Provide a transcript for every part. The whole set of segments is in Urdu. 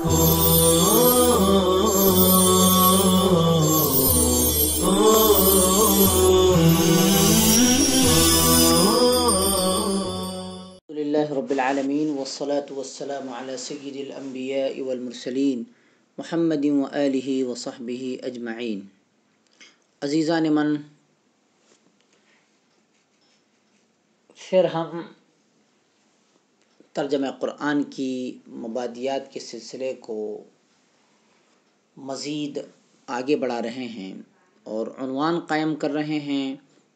للہ رب العالمین والصلاة والسلام علی سید الانبیاء والمرسلین محمد وآلہ وصحبہ اجمعین۔ عزیزان من، پھر ہم ترجمہ قرآن کی مبادیات کے سلسلے کو مزید آگے بڑھا رہے ہیں اور عنوان قائم کر رہے ہیں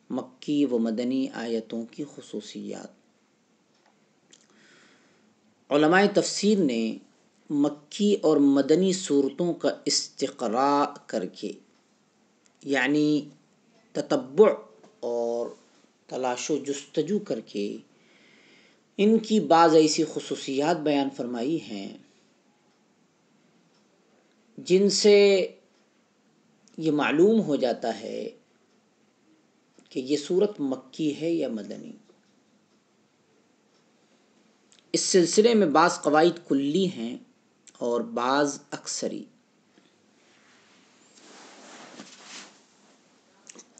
مکی و مدنی آیتوں کی خصوصیات۔ علماء تفسیر نے مکی اور مدنی صورتوں کا استقراء کر کے، یعنی تتبع اور تلاش و جستجو کر کے، ان کی بعض ایسی خصوصیات بیان فرمائی ہیں جن سے یہ معلوم ہو جاتا ہے کہ یہ صورت مکی ہے یا مدنی۔ اس سلسلے میں بعض قواعد کلی ہیں اور بعض اکثری۔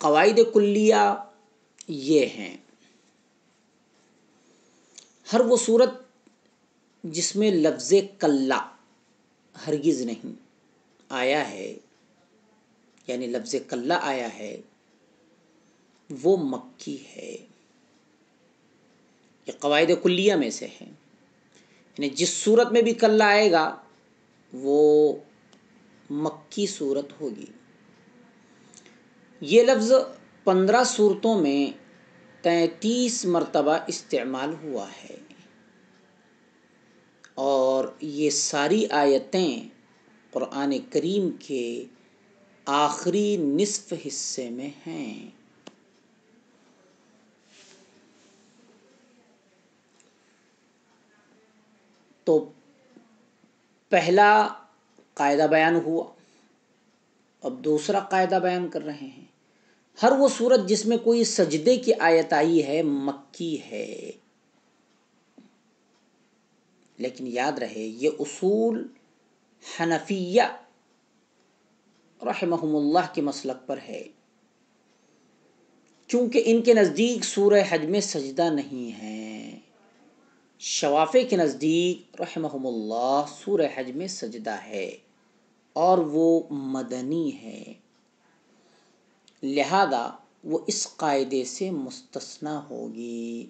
قواعد کلیہ یہ ہیں: ہر وہ صورت جس میں لفظ کلا ہرگز نہیں آیا ہے، یعنی لفظ کلا آیا ہے، وہ مکی ہے۔ یہ قواعد کلیہ میں سے ہے، یعنی جس صورت میں بھی کلا آئے گا وہ مکی صورت ہوگی۔ یہ لفظ 15 صورتوں میں 33 مرتبہ استعمال ہوا ہے اور یہ ساری آیتیں قرآن کریم کے آخری نصف حصے میں ہیں۔ تو پہلا قاعدہ بیان ہوا، اب دوسرا قاعدہ بیان کر رہے ہیں۔ ہر وہ صورت جس میں کوئی سجدے کی آیت آئی ہے مکی ہے، لیکن یاد رہے یہ اصول حنفیہ رحمہم اللہ کے مسلک پر ہے، کیونکہ ان کے نزدیک سورہ حج میں سجدہ نہیں ہے۔ شوافی کے نزدیک رحمہم اللہ سورہ حج میں سجدہ ہے اور وہ مدنی ہے، لہذا وہ اس قاعدے سے مستثنیٰ ہوگی۔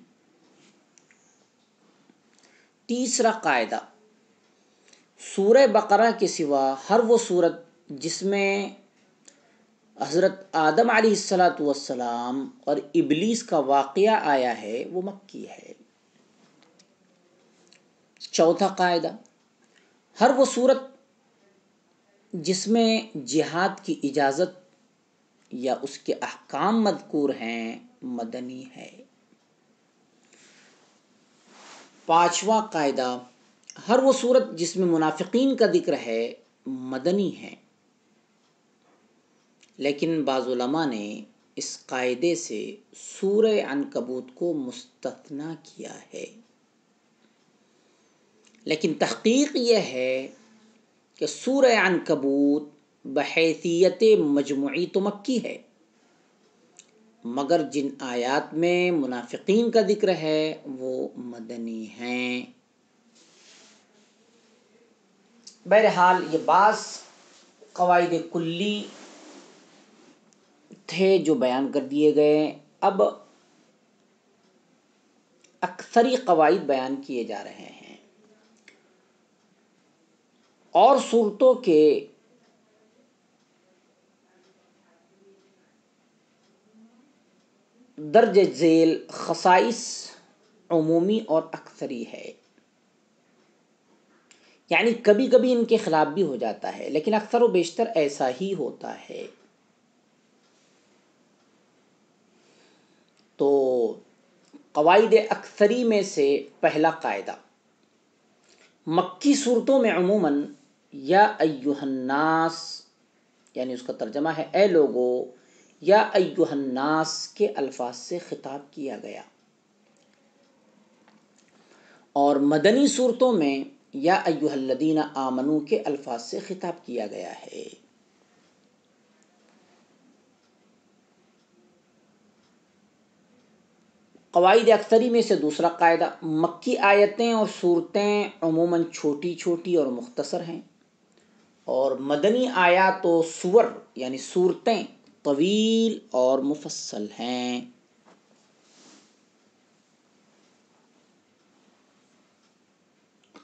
تیسرا قاعدہ: سورہ بقرہ کے سوا ہر وہ صورت جس میں حضرت آدم علیہ السلام اور ابلیس کا واقعہ آیا ہے وہ مکی ہے۔ چوتھا قاعدہ: ہر وہ صورت جس میں جہاد کی اجازت یا اس کے احکام مذکور ہیں مدنی ہے۔ پانچواں قاعدہ: ہر وہ صورت جس میں منافقین کا ذکر ہے مدنی ہے، لیکن بعض علماء نے اس قاعدے سے سورہ عنکبوت کو مستثنیٰ کیا ہے، لیکن تحقیق یہ ہے کہ سورہ عنکبوت بحیثیت مجموعی تو مکی ہے، مگر جن آیات میں منافقین کا ذکر ہے وہ مدنی ہیں۔ بہرحال یہ بعض قواعد کلی تھے جو بیان کر دیے گئے، اب اکثری قواعد بیان کیے جا رہے ہیں اور صورتوں کے درج ذیل خصائص عمومی اور اکثری ہے، یعنی کبھی کبھی ان کے خلاف بھی ہو جاتا ہے لیکن اکثر و بیشتر ایسا ہی ہوتا ہے۔ تو قواعد اکثری میں سے پہلا قاعدہ: مکی صورتوں میں عموماً یا ایھا الناس، یعنی اس کا ترجمہ ہے اے لوگو، یا ایھا الناس کے الفاظ سے خطاب کیا گیا، اور مدنی صورتوں میں یا ایھا الذین آمنو کے الفاظ سے خطاب کیا گیا ہے۔ قواعد اکثری میں سے دوسرا قاعدہ، مکی آیتیں اور صورتیں عموماً چھوٹی چھوٹی اور مختصر ہیں، اور مدنی آیات و سور یعنی صورتیں طویل اور مفصل ہیں۔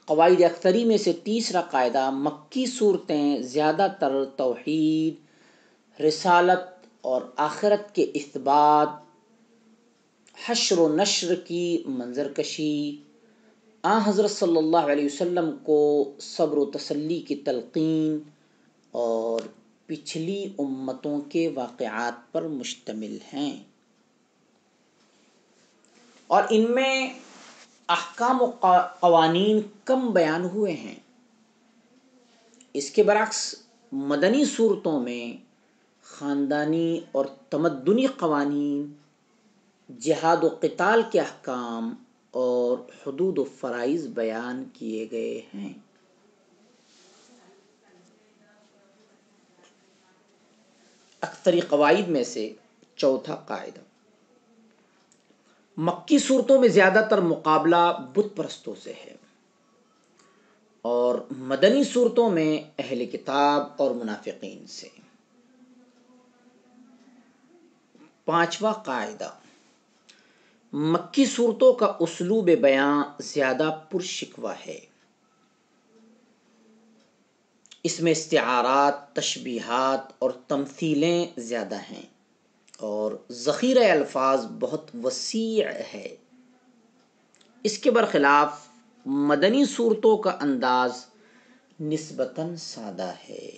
قواعد اکثری میں سے تیسرا قاعدہ، مکی صورتیں زیادہ تر توحید، رسالت اور آخرت کے اثبات، حشر و نشر کی منظر کشی، آن حضرت صلی اللہ علیہ وسلم کو صبر و تسلی کی تلقین اور پچھلی امتوں کے واقعات پر مشتمل ہیں، اور ان میں احکام و قوانین کم بیان ہوئے ہیں۔ اس کے برعکس مدنی صورتوں میں خاندانی اور تمدنی قوانین، جہاد و قتال کے احکام اور حدود و فرائض بیان کیے گئے ہیں۔ اکثری قواعد میں سے چوتھا قاعدہ، مکی صورتوں میں زیادہ تر مقابلہ بت پرستوں سے ہے، اور مدنی صورتوں میں اہل کتاب اور منافقین سے۔ پانچواں قاعدہ، مکی صورتوں کا اسلوب بیاں زیادہ پرشکوہ ہے، اس میں استعارات، تشبیہات اور تمثیلیں زیادہ ہیں، اور ذخیرہ الفاظ بہت وسیع ہے۔ اس کے برخلاف مدنی صورتوں کا انداز نسبتاً سادہ ہے۔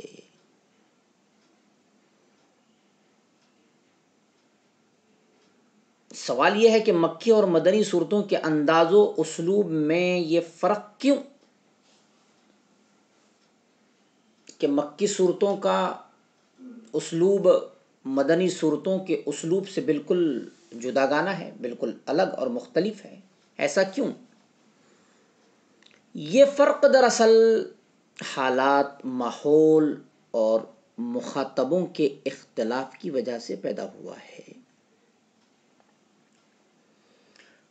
سوال یہ ہے کہ مکی اور مدنی صورتوں کے انداز و اسلوب میں یہ فرق کیوں، کہ مکی صورتوں کا اسلوب مدنی صورتوں کے اسلوب سے بالکل جداگانہ ہے، بالکل الگ اور مختلف ہے، ایسا کیوں؟ یہ فرق دراصل حالات، ماحول اور مخاطبوں کے اختلاف کی وجہ سے پیدا ہوا ہے۔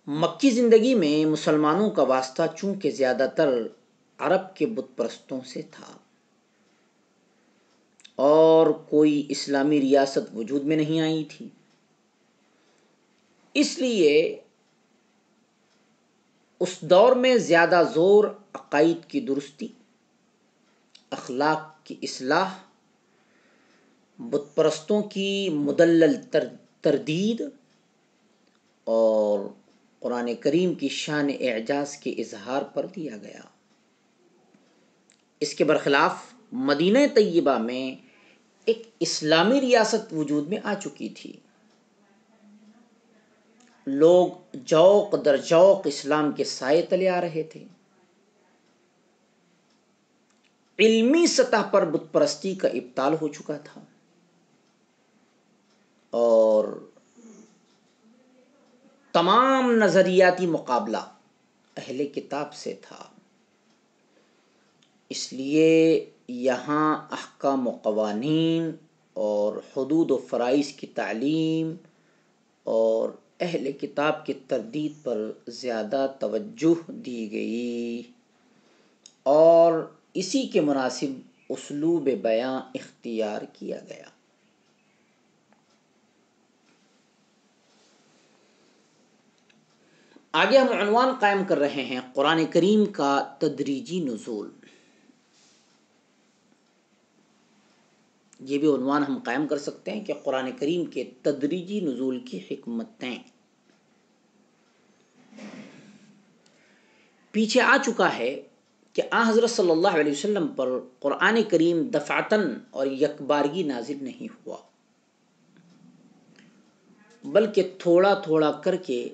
مکی زندگی میں مسلمانوں کا واسطہ چونکہ زیادہ تر عرب کے بت پرستوں سے تھا، اور کوئی اسلامی ریاست وجود میں نہیں آئی تھی، اس لیے اس دور میں زیادہ زور عقائد کی درستی، اخلاق کی اصلاح، بت پرستوں کی مدلل تردید اور قرآن کریم کی شان اعجاز کے اظہار پر دیا گیا۔ اس کے برخلاف مدینہ طیبہ میں ایک اسلامی ریاست وجود میں آ چکی تھی، لوگ ذوق در ذوق اسلام کے سائے تلے آ رہے تھے، علمی سطح پر بت پرستی کا ابطال ہو چکا تھا، اور تمام نظریاتی مقابلہ اہل کتاب سے تھا۔ اس لیے یہاں احکام و قوانین اور حدود و فرائض کی تعلیم اور اہل کتاب کی تردید پر زیادہ توجہ دی گئی، اور اسی کے مناسب اسلوب بیاں اختیار کیا گیا۔ آگے ہم عنوان قائم کر رہے ہیں، قرآن کریم کا تدریجی نزول۔ یہ بھی عنوان ہم قائم کر سکتے ہیں کہ قرآن کریم کے تدریجی نزول کی حکمتیں۔ پیچھے آ چکا ہے کہ آن حضرت صلی اللہ علیہ وسلم پر قرآن کریم دفعتاً اور یکبارگی نازل نہیں ہوا، بلکہ تھوڑا تھوڑا کر کے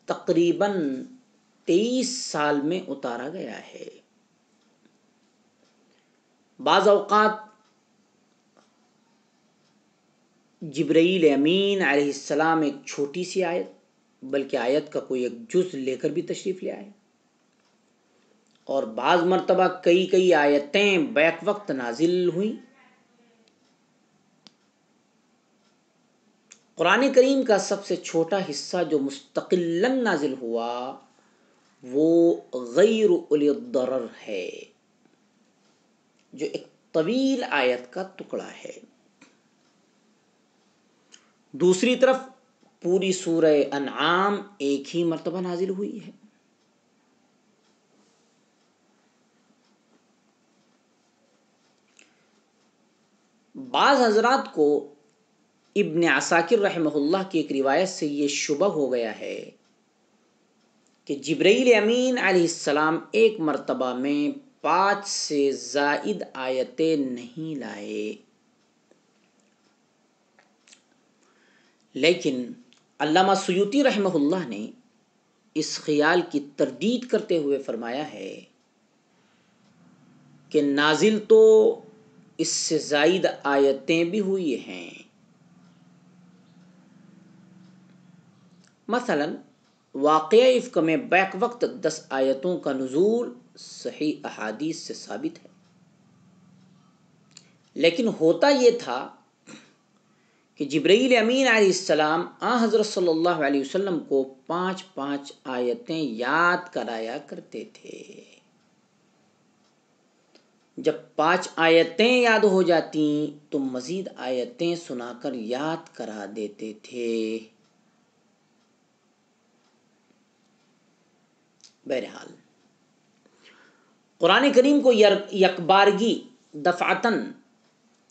تقریباً 23 سال میں اتارا گیا ہے۔ بعض اوقات جبرائیل امین علیہ السلام ایک چھوٹی سی آیت، بلکہ آیت کا کوئی ایک جز لے کر بھی تشریف لے آئے، اور بعض مرتبہ کئی آیتیں بیک وقت نازل ہوئیں۔ قرآن کریم کا سب سے چھوٹا حصہ جو مستقلاً نازل ہوا وہ غیر اولی الضرر ہے، جو ایک طویل آیت کا ٹکڑا ہے۔ دوسری طرف پوری سورہ انعام ایک ہی مرتبہ نازل ہوئی ہے۔ بعض حضرات کو ابن عساکر رحمہ اللہ کی ایک روایت سے یہ شبہ ہو گیا ہے کہ جبرائیل امین علیہ السلام ایک مرتبہ میں 5 سے زائد آیتیں نہیں لائے، لیکن علامہ سیوطی رحمہ اللہ نے اس خیال کی تردید کرتے ہوئے فرمایا ہے کہ نازل تو اس سے زائد آیتیں بھی ہوئی ہیں۔ مثلا واقعہ افک میں بیک وقت 10 آیتوں کا نزول صحیح احادیث سے ثابت ہے، لیکن ہوتا یہ تھا کہ جبرائیل امین علیہ السلام حضرت صلی اللہ علیہ وسلم کو 5 آیتیں یاد کرایا کرتے تھے۔ جب 5 آیتیں یاد ہو جاتی تو مزید آیتیں سنا کر یاد کرا دیتے تھے۔ بہرحال قرآن کریم کو یکبارگی دفعتاً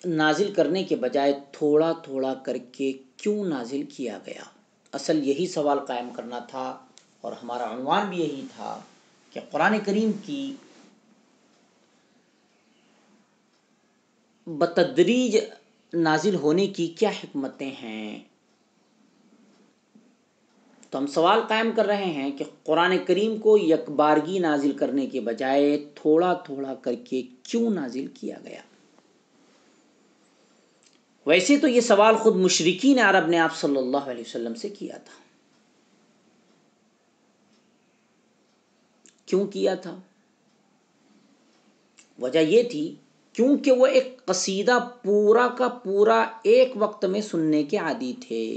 نازل کرنے کے بجائے تھوڑا تھوڑا کر کے کیوں نازل کیا گیا؟ اصل یہی سوال قائم کرنا تھا، اور ہمارا عنوان بھی یہی تھا کہ قرآن کریم کی بتدریج نازل ہونے کی کیا حکمتیں ہیں۔ تو ہم سوال قائم کر رہے ہیں کہ قرآن کریم کو یکبارگی نازل کرنے کے بجائے تھوڑا تھوڑا کر کے کیوں نازل کیا گیا؟ ویسے تو یہ سوال خود مشرکین عرب نے آپ صلی اللہ علیہ وسلم سے کیا تھا۔ کیوں کیا تھا؟ وجہ یہ تھی کیونکہ وہ ایک قصیدہ پورا کا پورا ایک وقت میں سننے کے عادی تھے،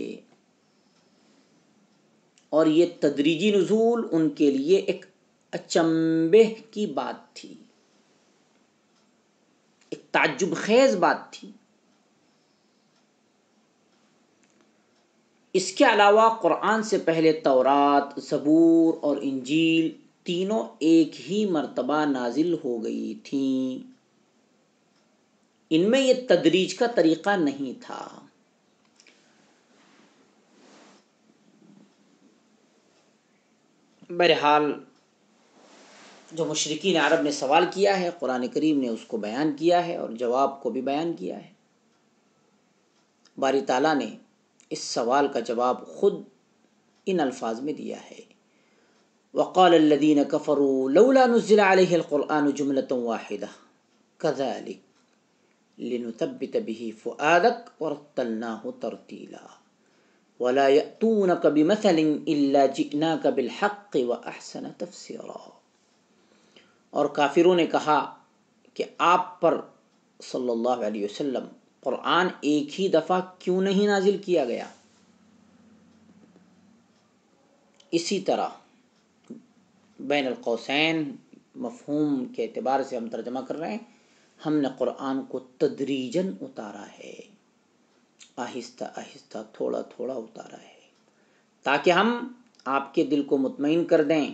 اور یہ تدریجی نزول ان کے لیے ایک اچنبے کی بات تھی، ایک تعجب خیز بات تھی۔ اس کے علاوہ قرآن سے پہلے تورات، زبور اور انجیل تینوں ایک ہی مرتبہ نازل ہو گئی تھیں، ان میں یہ تدریج کا طریقہ نہیں تھا۔ بہرحال جو مشرکین عرب نے سوال کیا ہے، قرآن کریم نے اس کو بیان کیا ہے اور جواب کو بھی بیان کیا ہے۔ باری تعالیٰ نے اس سوال کا جواب خود ان الفاظ میں دیا ہے، وقال الذين كفروا لولا نزل عليه القرآن جملة واحدة كذلك لنثبت به فؤادك ورتلناه ترتيلا ولا يأتونك بمثل إلا جئناك بالحق وأحسن تفسيرا۔ اور کافروں نے کہا کہ آپ پر صلی اللہ علیہ وسلم قرآن ایک ہی دفعہ کیوں نہیں نازل کیا گیا؟ اسی طرح بین القوسین مفہوم کے اعتبار سے ہم ترجمہ کر رہے ہیں، ہم نے قرآن کو تدریجاً اتارا ہے، آہستہ آہستہ تھوڑا تھوڑا اتارا ہے، تاکہ ہم آپ کے دل کو مطمئن کر دیں،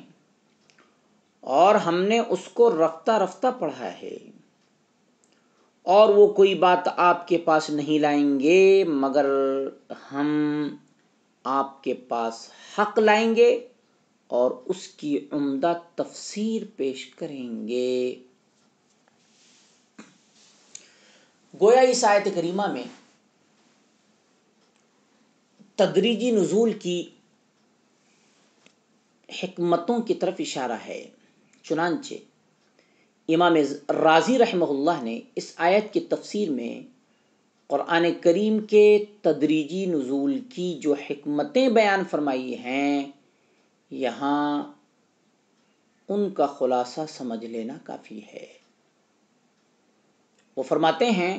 اور ہم نے اس کو رفتہ رفتہ پڑھا ہے، اور وہ کوئی بات آپ کے پاس نہیں لائیں گے مگر ہم آپ کے پاس حق لائیں گے اور اس کی عمدہ تفسیر پیش کریں گے۔ گویا اس آیت کریمہ میں تدریجی نزول کی حکمتوں کی طرف اشارہ ہے۔ چنانچہ امام رازی رحمہ اللہ نے اس آیت کی تفسیر میں قرآن کریم کے تدریجی نزول کی جو حکمتیں بیان فرمائی ہیں، یہاں ان کا خلاصہ سمجھ لینا کافی ہے۔ وہ فرماتے ہیں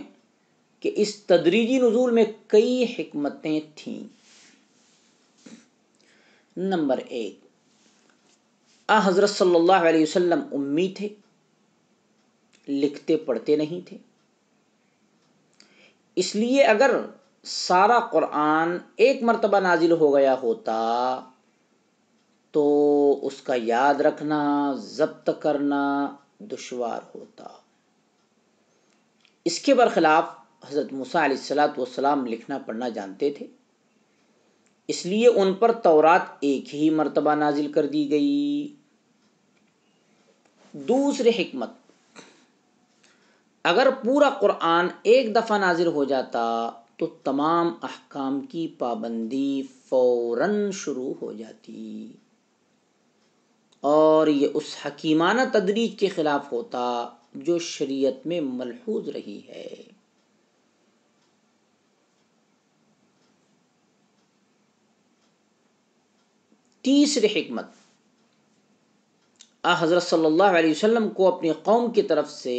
کہ اس تدریجی نزول میں کئی حکمتیں تھیں۔ نمبر 1، حضرت صلی اللہ علیہ وسلم امی تھے، لکھتے پڑھتے نہیں تھے، اس لیے اگر سارا قرآن ایک مرتبہ نازل ہو گیا ہوتا تو اس کا یاد رکھنا، ضبط کرنا دشوار ہوتا۔ اس کے برخلاف حضرت موسیٰ علیہ السلام لکھنا پڑھنا جانتے تھے، اس لیے ان پر تورات ایک ہی مرتبہ نازل کر دی گئی۔ دوسری حکمت، اگر پورا قرآن ایک دفعہ نازل ہو جاتا تو تمام احکام کی پابندی فوراً شروع ہو جاتی، اور یہ اس حکیمانہ تدریج کے خلاف ہوتا جو شریعت میں ملحوظ رہی ہے۔ تیسری حکمت، حضرت صلی اللہ علیہ وسلم کو اپنی قوم کی طرف سے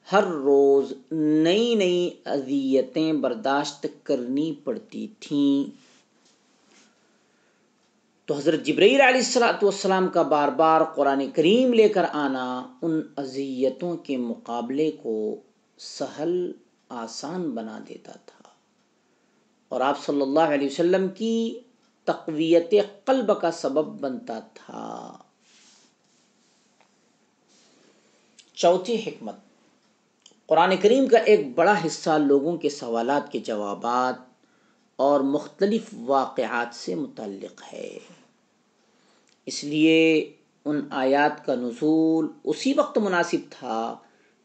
ہر روز نئی نئی اذیتیں برداشت کرنی پڑتی تھیں، تو حضرت جبرائیل علیہ السلام کا بار بار قرآن کریم لے کر آنا ان اذیتوں کے مقابلے کو سہل آسان بنا دیتا تھا، اور آپ صلی اللہ علیہ وسلم کی تقویت قلب کا سبب بنتا تھا۔ چوتھی حکمت، قرآن کریم کا ایک بڑا حصہ لوگوں کے سوالات کے جوابات اور مختلف واقعات سے متعلق ہے، اس لیے ان آیات کا نزول اسی وقت مناسب تھا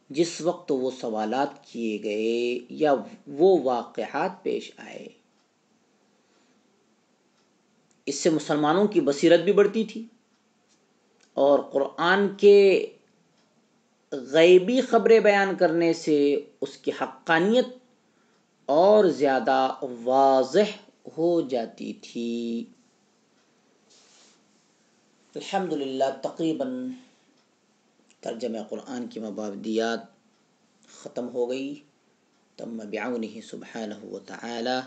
جس وقت وہ سوالات کیے گئے یا وہ واقعات پیش آئے۔ اس سے مسلمانوں کی بصیرت بھی بڑھتی تھی، اور قرآن کے غیبی خبریں بیان کرنے سے اس کی حقانیت اور زیادہ واضح ہو جاتی تھی۔ الحمدللہ تقریباً ترجمہ قرآن کی مبادیات ختم ہو گئی۔ تم بعونہ سبحانہ وتعالی،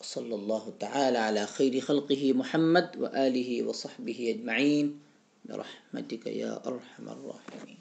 صلی اللہ تعالی علی خیر خلقہ محمد وآلہ وصحبہ اجمعین برحمتک یا ارحم الراحمین۔